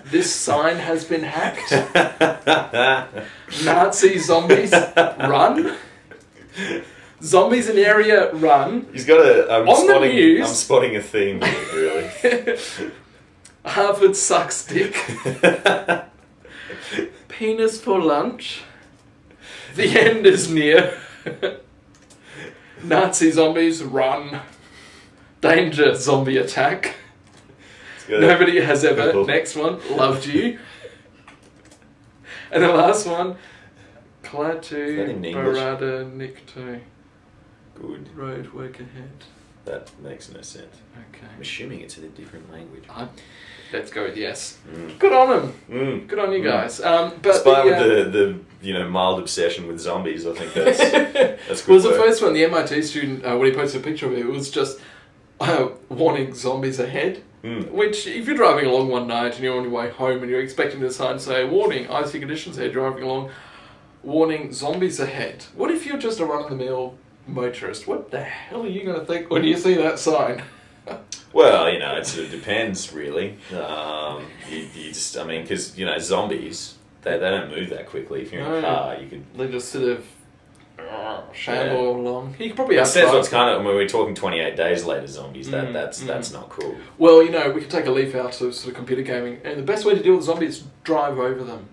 This sign has been hacked. Nazi zombies, run. Zombies in area, run. He's got a... On the news. I'm spotting a theme here, really. Harvard sucks dick. Penis for lunch. The end is near. Nazi zombies, run. Danger, zombie attack. Nobody has ever, next one, loved you. And the last one, Klaatu, Barada, Nikto. Good. Road, work ahead. That makes no sense. Okay. I'm assuming it's in a different language. Let's go with yes. Good on them. Good on you guys. But despite the mild obsession with zombies, I think that's good. Well, the first one, the MIT student, when he posted a picture of it, it was just warning zombies ahead. Which, if you're driving along one night and you're on your way home and you're expecting the sign to say, warning, icy conditions ahead, driving along, warning, zombies ahead. What if you're just a run-of-the-mill motorist? What the hell are you going to think when you see that sign? Well, it sort of depends, really. You just, because, zombies, they don't move that quickly. If you're in a car, you could... They just sort of shamble along. You could probably... Instead, what's kind of, when we're talking 28 days later zombies, that's not cool. Well, we could take a leaf out of sort of computer gaming, and the best way to deal with zombies is drive over them.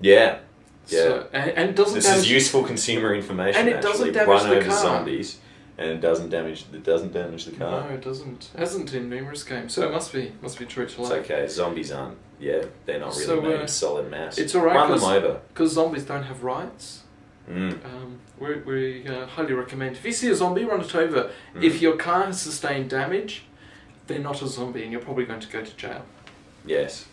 Yeah. So, and it doesn't This is useful consumer information. And it doesn't damage run the over car. Zombies, and it doesn't damage the car. No, it doesn't. It hasn't in numerous games, so it must be true to life. It's okay. Zombies aren't. Yeah, they're not really made of solid mass. It's alright. Run them over because zombies don't have rights. We highly recommend, if you see a zombie, run it over. If your car has sustained damage, they're not a zombie, and you're probably going to go to jail. Yes.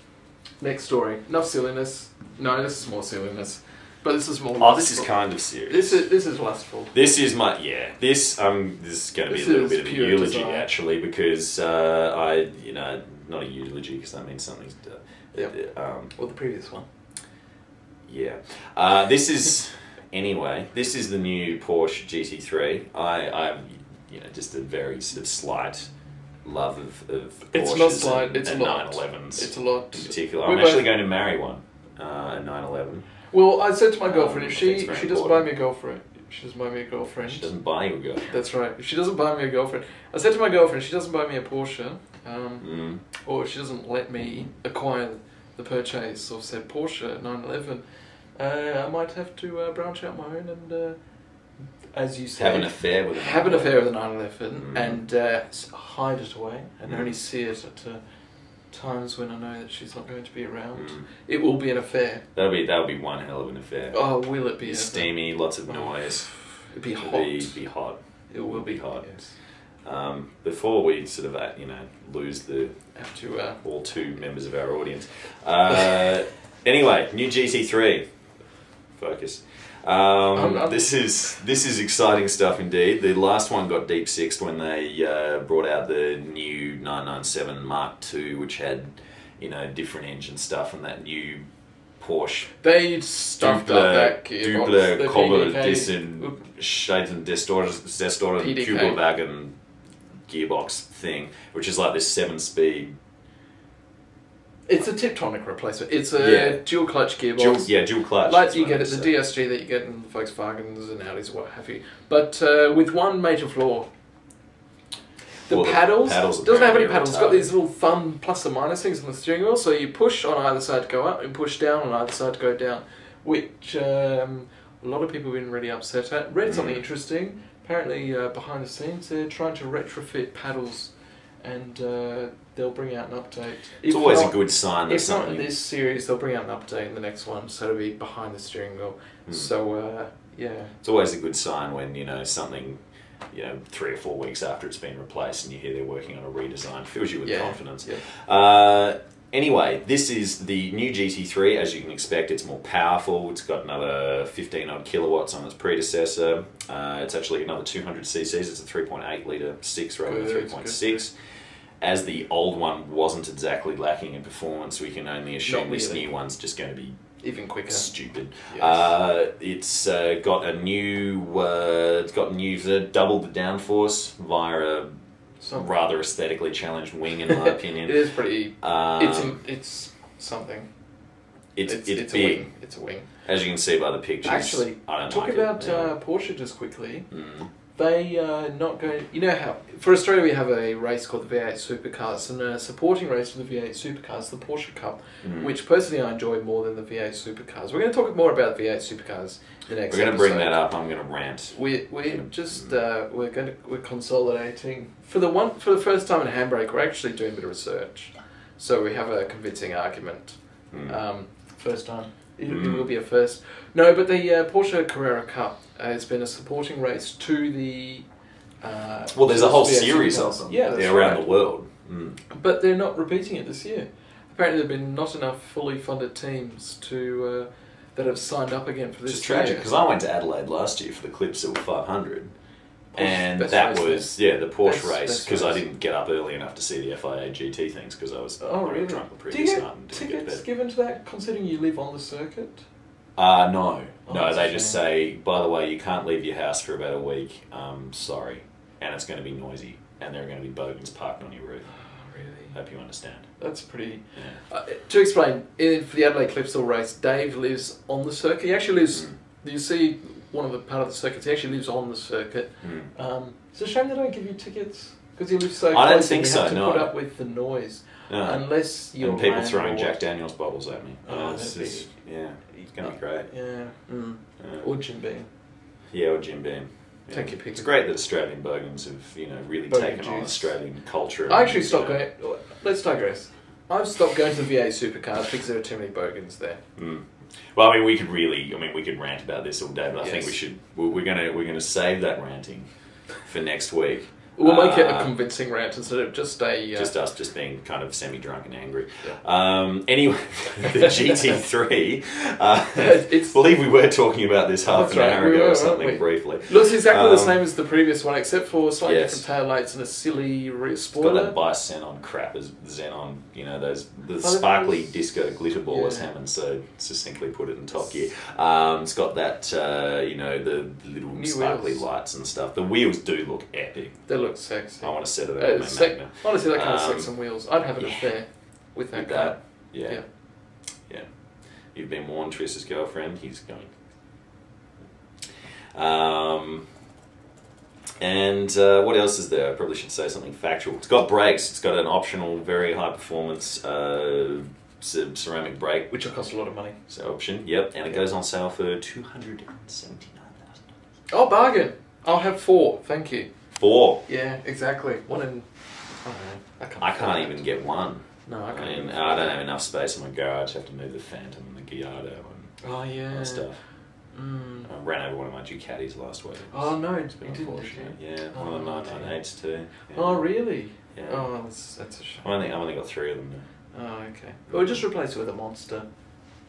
Next story. Enough silliness. No, this is more silliness. But this is more... Oh, this is kind of serious. This is lustful. This is my... Yeah. This is going to be a little bit of a eulogy, actually, because not a eulogy, because that means something's... Or the previous one. Yeah. This is... Anyway, this is the new Porsche GT3. I just a very sort of slight love of Porsches. It's not slight, it's and a lot. 911s. It's a lot. In particular. I'm actually going to marry one, a 911. Well, I said to my girlfriend, if she doesn't buy me a girlfriend, she doesn't buy me a girlfriend. She doesn't buy you a girlfriend. That's right. If she doesn't buy me a girlfriend, I said to my girlfriend, if she doesn't buy me a Porsche, or if she doesn't let me acquire the purchase of said Porsche 911, I might have to branch out my own and, as you said, have an affair with a 911 and hide it away and only see it at times when I know that she's not going to be around. It will be an affair. That'll be one hell of an affair. Oh, will it be? Steamy, lots of noise. It'll be hot. It'll be hot. It will be hot. Yes. Before we sort of lose all two members of our audience. Anyway, new GT3. Focus. This is exciting stuff indeed. The last one got deep sixed when they brought out the new 997 Mark II, which had different engine stuff, and that new Porsche. They stuffed up that gearbox. Dupla Kobber diesen Scheiten Destoren Kugelwagen gearbox thing, which is like this 7-speed. It's a Tiptronic replacement. It's a dual clutch gearbox. Dual clutch. Like you get at the DSG that you get in Volkswagens and Audis or what have you. But with one major flaw. The paddles doesn't have any paddles. It's got these little thumb plus and minus things on the steering wheel, so you push on either side to go up and push down on either side to go down, which a lot of people have been really upset at. Read something interesting. Apparently behind the scenes they're trying to retrofit paddles and they'll bring out an update. It's always a good sign that if not in this series, they'll bring out an update in the next one, so it'll be behind the steering wheel. So, yeah. It's always a good sign when, something, 3 or 4 weeks after it's been replaced and you hear they're working on a redesign. Fills you with confidence. Yeah. Anyway, this is the new GT3. As you can expect, it's more powerful. It's got another 15-odd kilowatts on its predecessor. It's actually another 200 cc's. It's a 3.8 litre 6 rather than 3.6. As the old one wasn't exactly lacking in performance, we can only assume this new one's just going to be even quicker. Stupid. Yes. It's got a new. It's got doubled the downforce via a rather aesthetically challenged wing, in my opinion. It is pretty. It's something. It's big. big. It's a wing. As you can see by the pictures. Actually, talk about Porsche just quickly. They are not going. You know how for Australia we have a race called the V8 Supercars, and a supporting race for the V8 Supercars, the Porsche Cup, which personally I enjoy more than the V8 Supercars. We're going to talk more about the V8 Supercars in the next. We're going to bring that up. I'm going to rant. We're consolidating for the first time in Handbrake. We're actually doing a bit of research, so we have a convincing argument. First time. It will be a first. No, but the Porsche Carrera Cup has been a supporting race to the... well, there's a whole series of them around the world. But they're not repeating it this year. Apparently there have been not enough fully funded teams to that have signed up again for this year. Which is tragic, because I went to Adelaide last year for the Clip Silver 500. And that was, the Porsche race, because I didn't get up early enough to see the FIA GT things, because I was really drunk the previous night and didn't get tickets given to that, considering you live on the circuit? No. They just say, by the way, you can't leave your house for about a week, sorry, and it's going to be noisy, and there are going to be bogans parked on your roof. Oh, really? Hope you understand. That's pretty... to explain, for the Adelaide Clipsal race, Dave lives on the circuit. He actually lives... You see... one of the part of the circuits. He actually lives on the circuit. It's a shame they don't give you tickets because he lives so close. I don't think so. You have to no. put up with the noise, unless you're and people throwing Jack Daniels bottles at me. It's going to be great. Or Jim Beam. Yeah, or Jim Beam. Yeah. Take your pick. It's great that Australian bogans have really taken on Australian culture. I actually stopped going. Let's digress. I've stopped going to the V8 Supercars because there are too many bogans there. Well, I mean, we could rant about this all day, but I think we should. We're gonna save that ranting for next week. We'll make it a convincing rant instead of just a... just us just being kind of semi-drunk and angry. Yeah. Anyway, the GT3, I believe we were talking about this half an hour ago or something briefly. Looks exactly the same as the previous one, except for slightly different tail lights and a silly rear spoiler. It's got that bi-xenon crap as Xenon, the sparkly disco glitter ball, as Hammond so succinctly put it in Top Gear. It's got that, the little new sparkly lights and stuff. The wheels do look epic. They look sexy. I want to set it up with my Magna. Honestly, that kind of sex on wheels. I'd have an affair with that car. Yeah. You've been warned, Triss's girlfriend. He's going. And what else is there? I probably should say something factual. It's got brakes. It's got an optional, very high performance ceramic brake, which will cost a lot of money. It's an option. Yep, and it goes on sale for $279,000. Oh, bargain! I'll have 4. Thank you. 4. Yeah, exactly. One in... I can't even get one. No, I can't. I don't have enough space in my garage. I have to move the Phantom and the Gallardo and stuff. I ran over one of my Ducatis last week. Oh no, it's been unfortunate. Yeah, one of the 998s too. Yeah. Oh really? Yeah. Oh, that's a shame. I've only got 3 of them now. Oh okay. Well, just replace it with a Monster.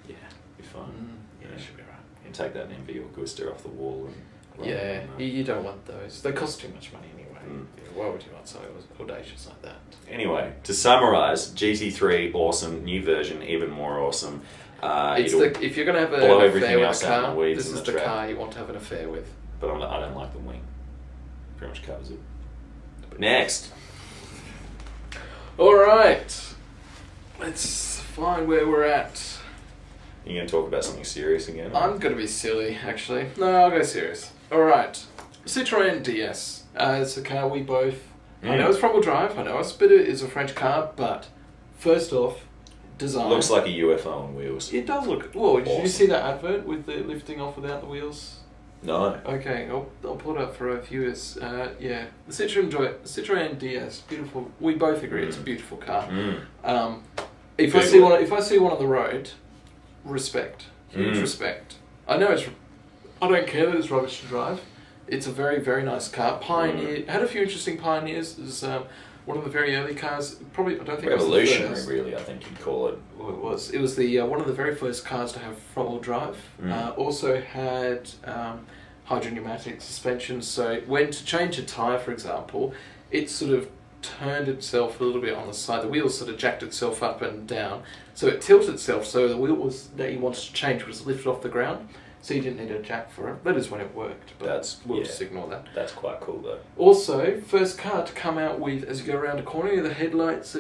Yeah, be fine. Yeah, it should be right. You can take that MV Augusta off the wall and... Yeah, you don't want those. They cost too much money anyway. Why would you want something audacious like that? Anyway, to summarise, GT3, awesome. New version, even more awesome. If you're going to have an affair with a car, this is the car you want to have an affair with. But I don't like the wing. Pretty much covers it. Next. Alright. Let's find where we're at. You're going to talk about something serious again? I'm going to be silly, actually. No, I'll go serious. Alright. Citroen DS. It's a car we both... I know it's front-wheel drive, I know it's a French car, but first off, design. Looks like a UFO on wheels. It does look... Whoa, awesome. Did you see that advert with the lifting off without the wheels? No. Okay, I'll pull it up for our viewers. Yeah, the Citroen DS, beautiful. We both agree it's a beautiful car. If I see one on the road, respect, huge respect. I don't care that it's rubbish to drive. It's a very, very nice car. Pioneer had a few interesting pioneers. It was one of the very early cars. Probably I don't think revolutionary. It was the really, I think you'd call it. Well, it was. It was the one of the very first cars to have front-wheel drive. Also had hydropneumatic suspension. So when to change a tyre, for example, it sort of turned itself a little bit on the side. The wheels sort of jacked itself up and down. So it tilted itself. So the wheel that you wanted to change was lifted off the ground. so you didn't need a jack for it. That is when it worked, but we'll just ignore that. That's quite cool though. Also, first car to come out with, as you go around a corner, the headlights